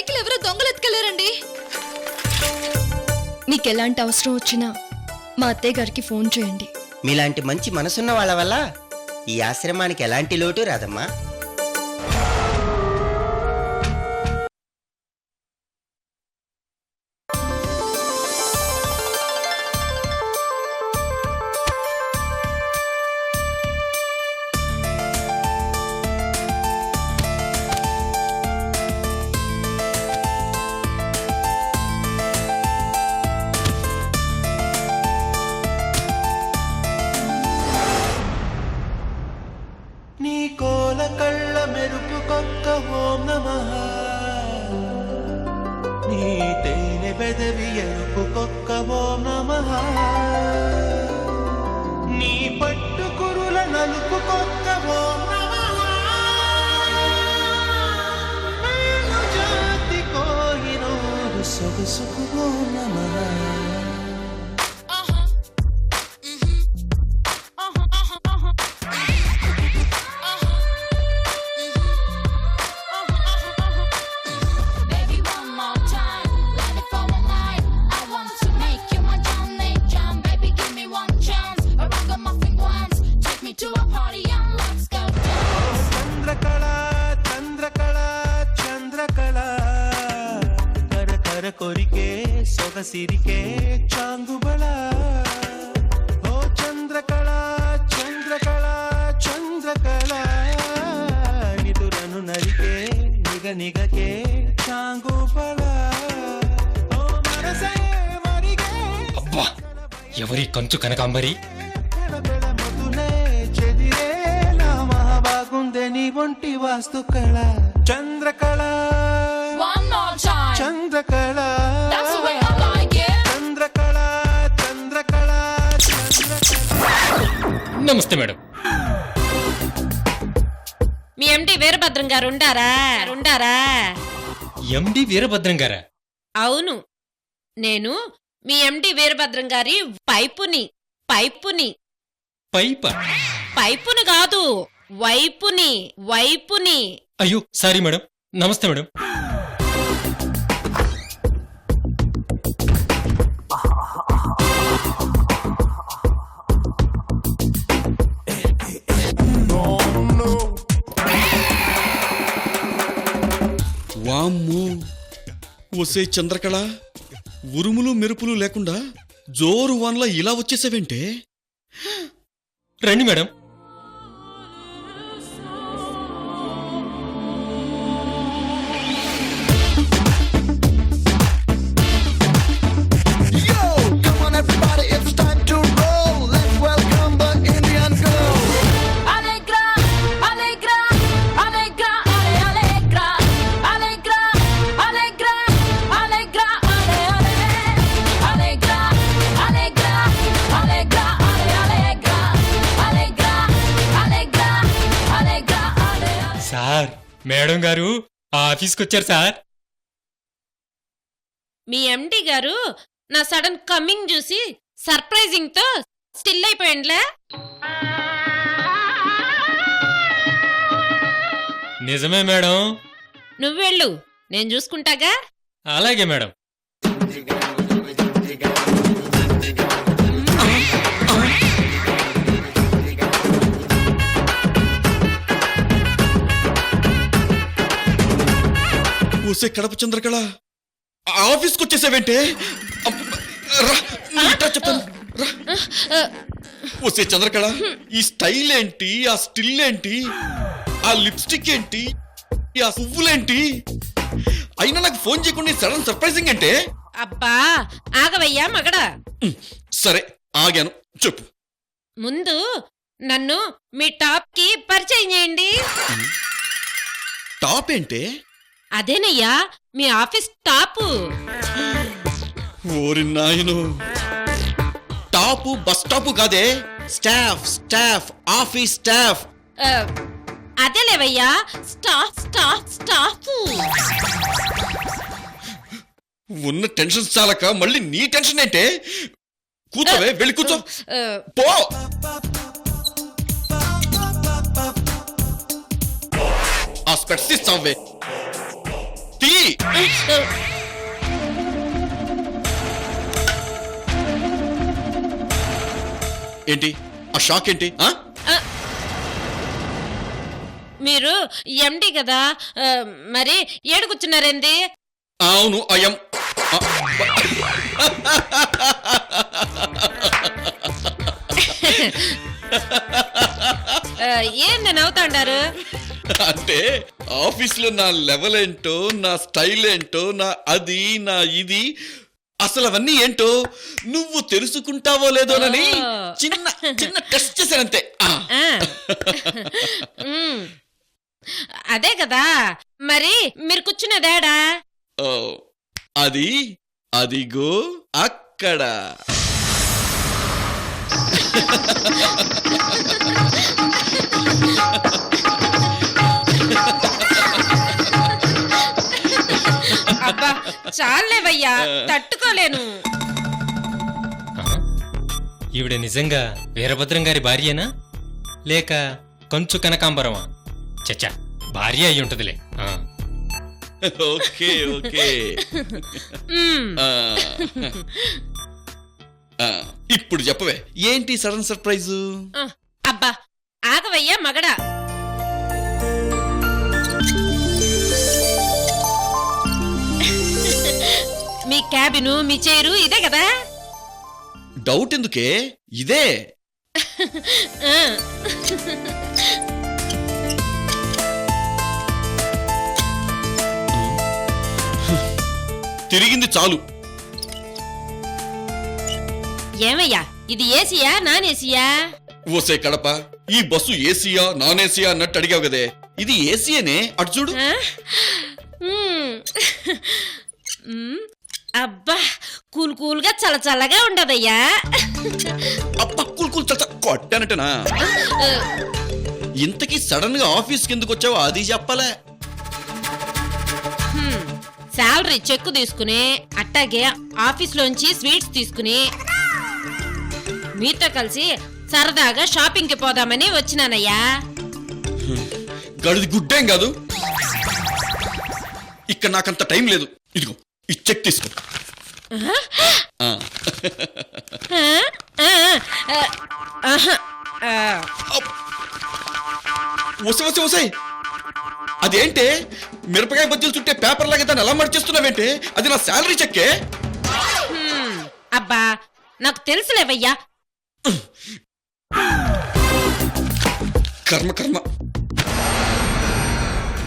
Cycle ఎవరో దొంగలెత్తుకెళ్లారండి. మీకు ఎలాంటి అవసరం వచ్చినా మా అత్తయ్య గారికి ఫోన్ చేయండి. మీలాంటి మంచి మనసున్న వాళ్ళ వల్ల ఈ ఆశ్రమానికి ఎలాంటి లోటు రాదమ్మా. నీ కోల కళ్ళ మెరుపు కొక్క ఓం నమః, నీ తేనె పెదవి ఎరుపు కొక్క ఓం నమః, నీ పట్టు కురుల నలుపు కొక్క ఓం నమః, మేలు జాతి కోహినూరు సొగసుకు ఓం నమః. కొరికే సొగసిరికే చాంగుబళ, ఓ చంద్రకళ చంద్రకళ చంద్రకళ, నిదురను నరికే నిగ నిగకే చాంగుబళ, ఓ మనసే మరిగే. అబ్బా, ఎవరి కంచు కనకాంబరి? మధునే చెదిరే నా మహాబాగుందే నీ ఒంటి వాస్తుకళ, చంద్రకళ చంద్రకళ చంద్రకళ చంద్రకళ చంద్రకళ. నమస్తే మేడం. మీ ఎండి వీరభద్రం గారు ఉండారా? ఎండి వీరభద్రం గారా? అవును, నేను మీ ఎండి వీరభద్రం గారి పైపుని పైపుని కాదు, వైపుని. అయ్యో సారీ మేడం. నమస్తే మేడం. వామ్మో, ఒసే చంద్రకళ, ఉరుములు మెరుపులు లేకుండా జోరు వాన్లా ఇలా వచ్చేసావేంటే? రండి మేడం. సార్, మేడం గారు ఆఫీస్కి వచ్చారు సార్. మీ ఎండి గారు నా సడన్ కమింగ్ చూసి సర్ప్రైజింగ్ తో స్టిల్ అయిపోయిండ్లే. నిజమే మేడం. నువ్వెళ్ళు, నేను చూసుకుంటాగా. అలాగే మేడం. ఒసే కడప చంద్రకళ, ఆఫీస్కి వచ్చేసావేంటే? చెప్పాను. ఒసే చంద్రకళ, ఈ స్టైల్ ఏంటి, ఆ స్టిల్ ఏంటి, ఆ లిప్స్టిక్ ఏంటి, ఆ పువ్వులేంటి? అయినా నాకు ఫోన్ చేయకుండా సడన్ సర్ప్రైజింగ్ అంటే? అబ్బా ఆగవయ్యా మగడా. సరే ఆగాను, చెప్పు. ముందు నన్ను మీ టాప్ కి పరిచయం చేయండి. టాప్ ఏంటే? అదేనయ్యా, మీ ఆఫీస్ టాపు. ఓరి నాయను, టాపు బస్ స్టాప్ కాదే, స్టాఫ్ ఆఫీస్ స్టాఫ్. అదేలేవయ్యా, స్టాఫ్. ఉన్న టెన్షన్ చాలక మళ్ళీ నీ టెన్షన్ ఏంటే? కూర్చోవే, వెళ్ళి కూర్చో. పో. ఆ స్పెట్స్ ఇస్తావే, తీ. ఏంటి ఆ షాక్ ఏంటి? మీరు ఎండి కదా, మరి ఏడు కూర్చున్నారేంది? అవును అయం. ఏంది నవ్వుతాండారు? అంటే ఆఫీస్ లో నా లెవెల్ ఏంటో, నా స్టైల్ ఏంటో, నా అది నా ఇది అసలు అవన్నీ ఏంటో నువ్వు తెలుసుకుంటావో లేదోనని చిన్న చిన్న టెస్ట్ చేశానంతే. అదే కదా, మరి మీరు కూర్చున్నదేడా? అది అదిగో అక్కడ. అబ్బా చాలేవయ్యా, తట్టుకోలేను. ఈవిడ నిజంగా వీరభద్రం గారి భార్యేనా లేక కంచు కనకాంబరమా? చచ్చా, భార్య అయి ఉంటదిలే. Okay okay. ఇప్పుడు చెప్పవే, ఏంటి సడన్ సర్ప్రైజు? అబ్బా ఆగవయ్యా మగడా. మీ క్యాబిను, మీ చైరు ఇదే కదా? డౌట్ ఎందుకే, ఇదే. తిరిగింది చాలు. ఏమయ్యా, ఇది ఏసీయా నాన్ ఏసీయా? ఓసే కడప, ఈ బస్సు ఏసీయా నాన్ ఏసీయా అన్నట్టు అడిగావు కదే. ఇది ఏసీయేనే, అటు చూడు. అబ్బా కూల్ కూల్ గా చల్ల చల్లగా ఉండదయ్యా. అబ్బా కూల్ కూల్ చల్ల కొట్టానటనా? ఇంతకీ సడన్ గా ఆఫీస్ కిందకు వచ్చావు అది చెప్పలే. శాలరీ చెక్ తీసుకుని, అట్టాగే ఆఫీస్ లోంచి స్వీట్స్ తీసుకుని మీతో కలిసి సరదాగా షాపింగ్ కి పోదామని వచ్చినానయ్యా. గడిది గుడ్డేం కాదు. ఇక్కడ నాకంత టైం లేదు. ఇదిగో ఈ చెక్ తీసుకో. వసే వసే వసే, అదేంటే మిరపకాయ బజ్జీలు చుట్టే పేపర్ లాగా దాన్ని ఎలా మడిచేస్తున్నావేంటే? అది నా శాలరీ చెక్కే. అబ్బా నాకు తెలుసులేవయ్యా. కర్మ కర్మ.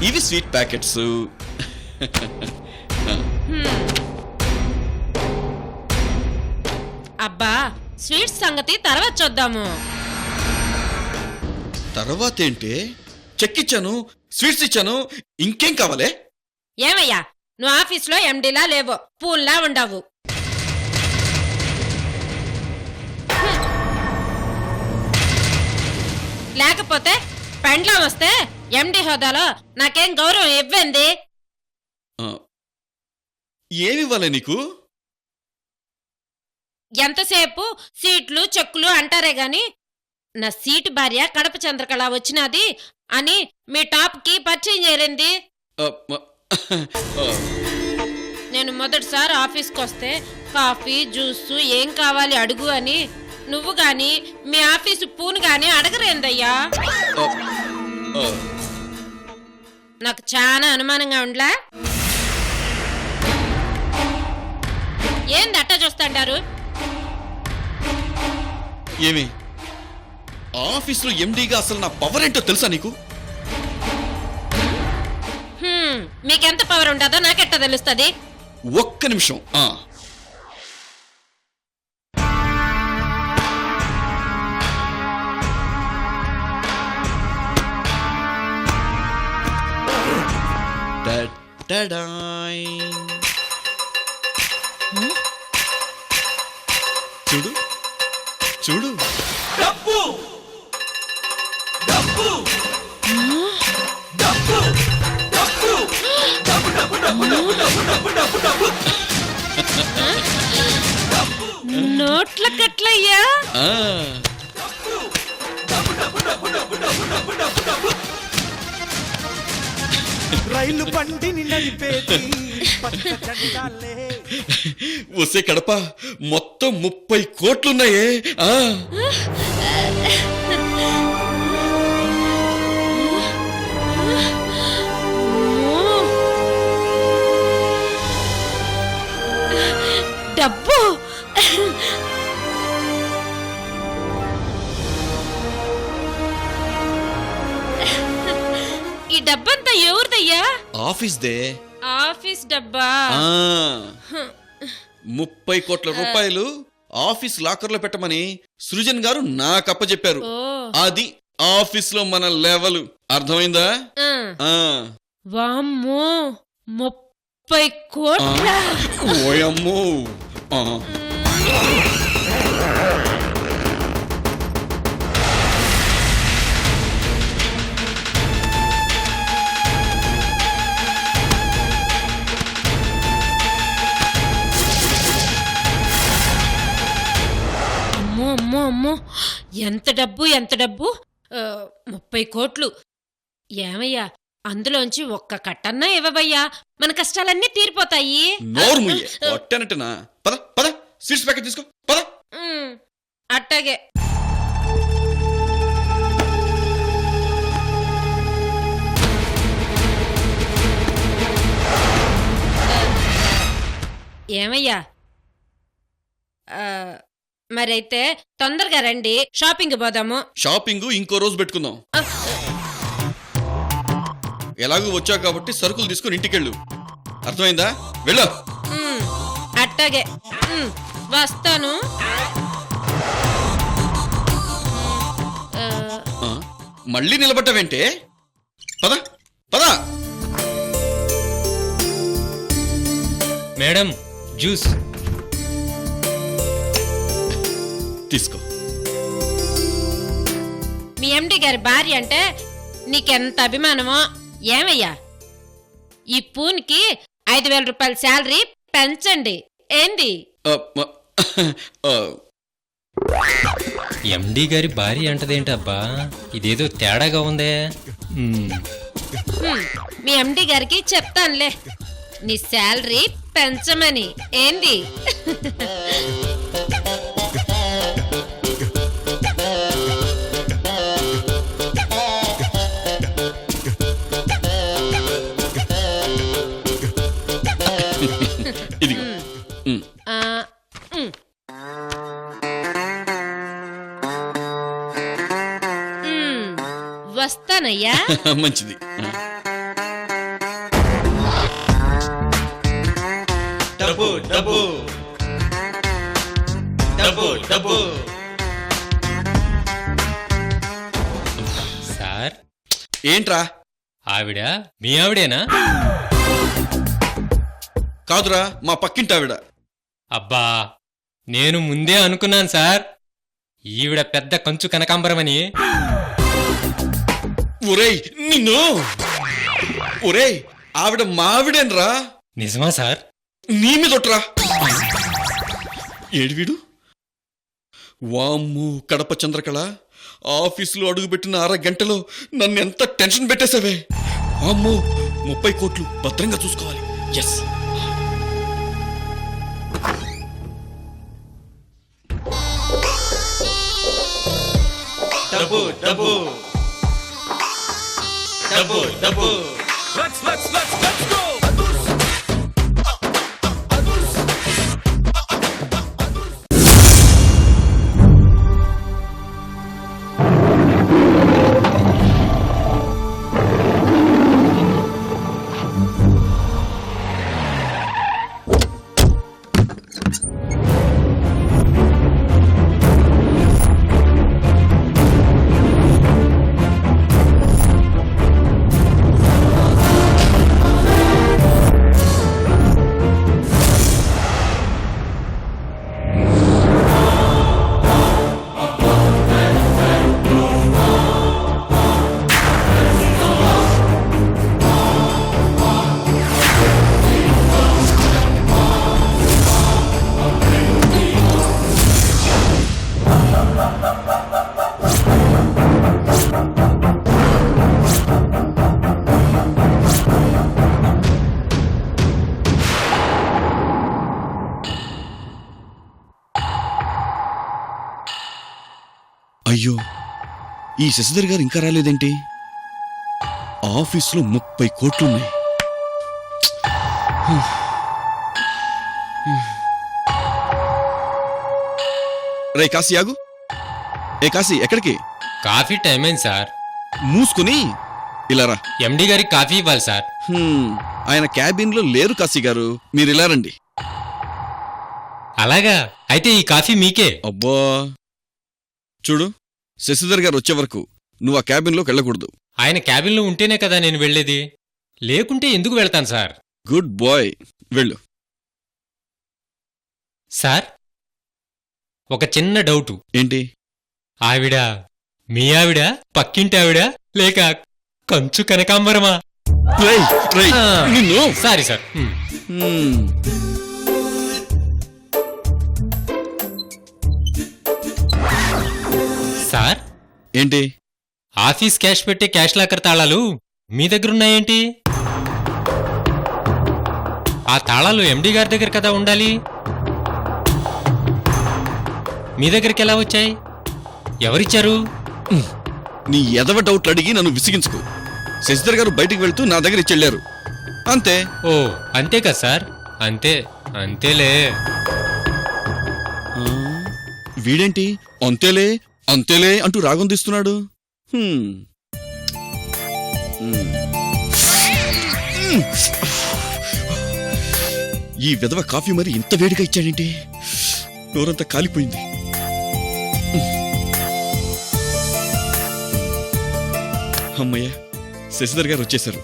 ఇవి స్వీట్ ప్యాకెట్స్. అబ్బా స్వీట్స్ సంగతి తర్వాత చూద్దాము. తర్వాత ఏంటి? చెక్ ఇచ్చాను, స్వీట్స్ ఇచ్చాను, ఇంకేం కావాలే? ఏమయ్యా, నువ్వు ఆఫీస్లో ఎండీలా లేవో, పూల్లా ఉండవు. లేకపోతే పెండ్లం వస్తే ఎండి హోదాలో నాకేం గౌరవం ఇవ్వండి. ఏమివ్వాలి నీకు? ఎంతసేపు సీట్లు చెక్కులు అంటారే గాని నా సీటు భార్య కడప చంద్రకళ వచ్చినది అని మీ టాప్ కి పరిచయం చేరింది. నేను మొదటిసారి ఆఫీస్కి వస్తే కాఫీ జ్యూస్ ఏం కావాలి అడుగు అని నువ్వు గాని మీ ఆఫీసు పూను గాని అడగరేందయ్యా. నాకు చాలా అనుమానంగా ఉండ్లా. ఏంది అట్టా చూస్తాండారు? ఏమి ఆఫీసులో ఎండీగా అసలు నా పవర్ ఏంటో తెలుసా నీకు? మీకెంత పవర్ ఉంటుందో నాకెట్టా తెలుస్తుంది? ఒక్క నిమిషం. చూడు చూడు. డబ్బు డబ్బు డబ్బు డబ్బు డబ్బు డబ్బు డబ్బు డబ్బు డబ్బు డబ్బు డబ్బు నోట్ల కట్లయ్యా. రైలు బండిని నడిపేది పచ్చ జెండాలే. వసే కడప మొత్తం 30 కోట్లున్నాయే. ఆ డబ్బు ఈ డబ్బంతా ఎవరిదయ్యా? Office they. ఆఫీస్ డబ్బా? 30 కోట్ల రూపాయలు ఆఫీస్ లాకర్లో పెట్టమని సృజన్ గారు నాకు అప్పచెప్పారు. ఓ. అది ఆఫీస్ లో మన లెవెల్. అర్థమైందా? ఆ. వామ్మో 30 కోట్ల. ఓయమ్మో. ఆ. అమ్మో అమ్మో అమ్మో, ఎంత డబ్బు ఎంత డబ్బు. 30 కోట్లు. ఏమయ్యా, అందులోంచి ఒక్క కట్టన్నా ఇవ్వబయ్యా, మన కష్టాలన్నీ తీరిపోతాయి. నోర్ముయ్యే కొట్టనట్టనా. పద పద, స్వీట్స్ ప్యాకెట్ తీసుకో పద. అట్టాగే. ఏమయ్యా, మరైతే తొందరగా రండి, షాపింగ్ పోదాము. షాపింగ్ ఇంకో రోజు పెట్టుకుందాం. ఎలాగూ వచ్చావు కాబట్టి సరుకులు తీసుకుని ఇంటికెళ్ళు. అర్థమైందా? వెళ్ళు. అట్టాగే. వస్తాను. మళ్ళీ నిలబడ్డావేంటే? పద పద. మేడం జ్యూస్ తీసుకో. మీ ఎండి గారి భార్య అంటే నీకెంత అభిమానమో. ఏమయ్యా, ఈ పూన్కి 5,000 రూపాయల శాలరీ పెంచండి. ఏంది? ఎండి గారి భార్య అంటదేంటబ్బా, ఇదేదో తేడాగా ఉందే. మీ ఎండి గారికి చెప్తానులే నీ శాలరీ పెంచమని. ఏంది? ఇదిగో. వస్తానయ్యా. మంచిది. డబ్బు డబ్బు డబ్బు డబ్బు. సార్, ఏంట్రా? ఆవిడ మీ ఆవిడేనా? కాదురా, మా పక్కింటి ఆవిడ. అబ్బా, నేను ముందే అనుకున్నాను సార్, ఈవిడ పెద్ద కంచు కనకాంబరమని. ఒరేయ్ నిన్ను. ఒరేయ్, ఆవిడ మావిడేనరా. నిజమా సార్? నీ మీదొట్రా. ఏడివిడు? వామ్ము కడప చంద్రకళ, ఆఫీసులో అడుగుపెట్టిన 6 గంటలో నన్ను ఎంత టెన్షన్ పెట్టేశావే. వామ్ము 30 కోట్లు భద్రంగా చూసుకోవాలి. ఎస్. డబ్బు డబ్బు డబ్బు డబ్బు. Let's go. అయ్యో, ఈ శశిధర్ గారు ఇంకా రాలేదేంటి? ఆఫీసులో 30 కోట్లున్నాయి. రే కాశీ ఆగు. ఏ కాశీ, ఎక్కడికి? కాఫీ టైం అయింది సార్. మూసుకుని ఇలా రా. ఎండి గారికి కాఫీ ఇవ్వాలి సార్. ఆయన క్యాబిన్లో లేరు కాశీ గారు, మీరు ఇలా రండి. అలాగా, అయితే ఈ కాఫీ మీకే. అబ్బా, చూడు, శశిధర్ గారు వచ్చే వరకు నువ్వు ఆ క్యాబిన్లోకి వెళ్ళకూడదు. ఆయన క్యాబిన్లో ఉంటేనే కదా నేను వెళ్ళేది, లేకుంటే ఎందుకు వెళ్తాను సార్? గుడ్ బాయ్, వెళ్ళు. సార్, ఒక చిన్న డౌటు. ఏంటి? ఆవిడ మీ ఆవిడ, పక్కింటి ఆవిడ, లేక కంచు కనకాంబరమా? రేయ్, రేయ్, ఆ, నిన్ను. Sorry sir. హ్మ్. సార్, ఏంటి? ఆఫీస్ క్యాష్ పెట్టే క్యాష్ లాకర్ తాళాలు మీ దగ్గరున్నాయేంటి? ఆ తాళాలు ఎండి గారి దగ్గర కదా ఉండాలి, మీ దగ్గరికి ఎలా వచ్చాయి? ఎవరిచ్చారు? నీ ఎదవ డౌట్లు అడిగి నన్ను విసిగించుకో. శశిధర్ గారు బయటికి వెళ్తూ నా దగ్గర ఇచ్చెళ్ళారు, అంతే. ఓ, అంతే కదా సార్, అంతే, అంతేలే. వీడేంటి అంతేలే అంతేలే అంటూ రాగం తీస్తున్నాడు? ఈ విధవ కాఫీ మరి ఇంత వేడిగా ఇచ్చాడేంటి? నోరంతా కాలిపోయింది. అమ్మయ్య, శశిధర్ గారు వచ్చేశారు.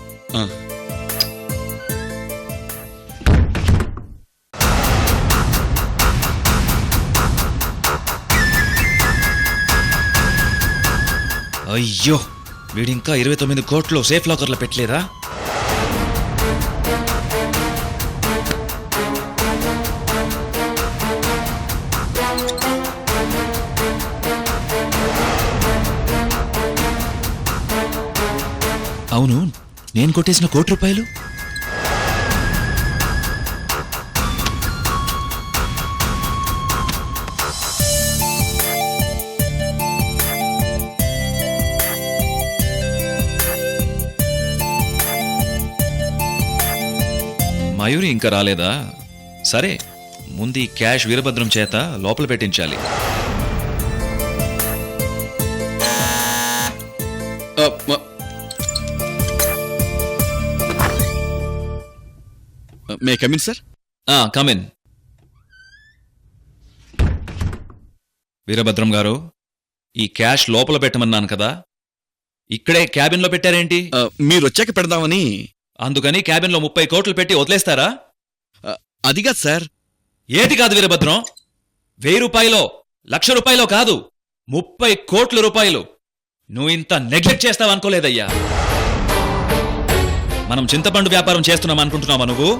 అయ్యో, వీడింకా 29 కోట్లు సేఫ్ లాకర్లో పెట్టలేదా? అవును, నేను కొట్టేసిన ₹1,00,00,000. మయూరి ఇంకా రాలేదా? సరే, ముందు ఈ క్యాష్ వీరభద్రం చేత లోపల పెట్టించాలి. May come in sir? Come in. Veerabhadram garu, ఈ క్యాష్ లోపల పెట్టమన్నాను కదా, ఇక్కడే క్యాబిన్లో పెట్టారేంటి? మీరొచ్చాక పెడదామని. అందుకని క్యాబిన్లో 30 కోట్లు పెట్టి వదిలేస్తారా? అదిగా సార్. ఏటి కాదు వీరభద్రం, ₹1000, ₹1,00,000 కాదు, 30 కోట్ల రూపాయలు. నువ్వు ఇంత నెగ్లెక్ట్ చేస్తావనుకోలేదయ్యా. మనం చింతపండు వ్యాపారం చేస్తున్నాం అనుకుంటున్నావా నువ్వు?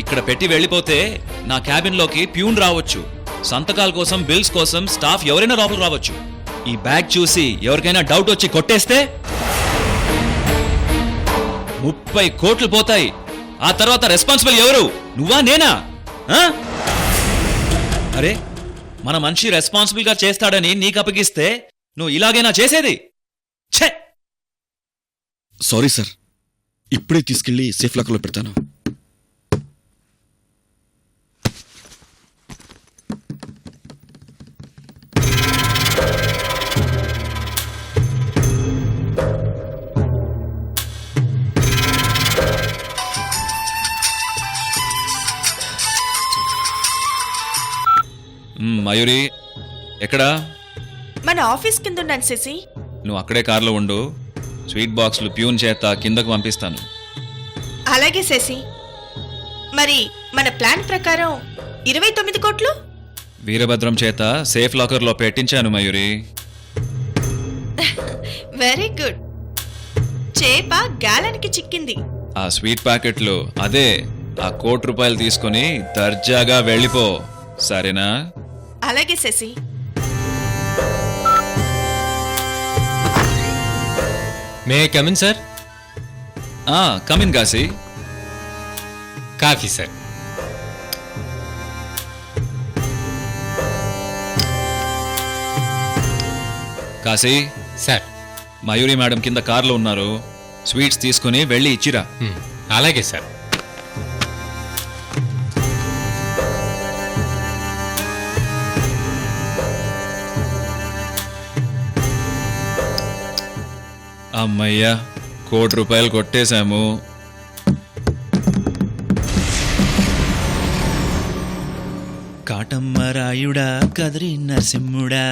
ఇక్కడ పెట్టి వెళ్ళిపోతే నా క్యాబిన్లోకి ప్యూన్ రావచ్చు, సంతకాల కోసం, బిల్స్ కోసం స్టాఫ్ ఎవరైనా లోపల రావచ్చు. ఈ బ్యాగ్ చూసి ఎవరికైనా డౌట్ వచ్చి కొట్టేస్తే 30 కోట్లు పోతాయి. ఆ తర్వాత రెస్పాన్సిబుల్ ఎవరు? నువ్వా నేనా? అరే, మన మనిషి రెస్పాన్సిబుల్ గా చేస్తాడని నీకు అప్పగిస్తే నువ్వు ఇలాగైనా చేసేది? ఛే! సారీ సార్, ఇప్పుడే తీసుకెళ్లి సేఫ్ లాకర్లో పెడతాను. మయూరి, ఎక్కడా? మన ఆఫీస్ కింద ఉన్నాను శశి. నువ్వు అక్కడే కార్లో ఉండు, స్వీట్ బాక్స్లు ప్యూన్ చేత కిందకు పంపిస్తాను. అలాగే శశి. మరి మన ప్లాన్ ప్రకారం 29 కోట్లు వీరభద్రం చేత సేఫ్ లాకర్లో పెట్టించాను మయూరి. Very good. చేప గాలానికి చిక్కింది. ఆ స్వీట్ ప్యాకెట్లు, అదే ఆ ₹1,00,00,000 తీసుకుని దర్జాగా వెళ్ళిపో, సరేనా? అలాగే Shashi. May I come in sir? Come in Kashi. Coffee sir. Kashi, sir Mayuri madam కింద కార్లో ఉన్నారు. స్వీట్స్ తీసుకుని వెళ్ళి ఇచ్చిరా. అలాగే సార్. అమ్మయ్యా, ₹1,00,00,000 కొట్టేశాము. కాటమ్మరాయుడా కదిరి నరసింహుడా,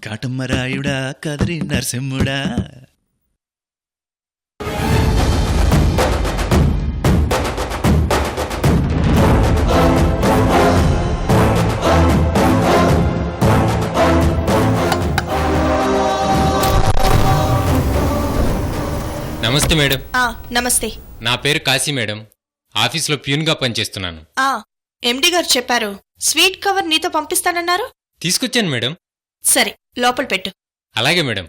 కాటమ్మరాయుడా కదిరి నరసింహుడా. నమస్తే మేడం. నమస్తే. నా పేరు కాశీ మేడం. ఆఫీస్లో ప్యూన్గా పనిచేస్తున్నాను. ఎండి గారు చెప్పారు స్వీట్ కవర్ నీతో పంపిస్తానన్నారు. తీసుకొచ్చాను మేడం. సరే, లోపల పెట్టు. అలాగే మేడం.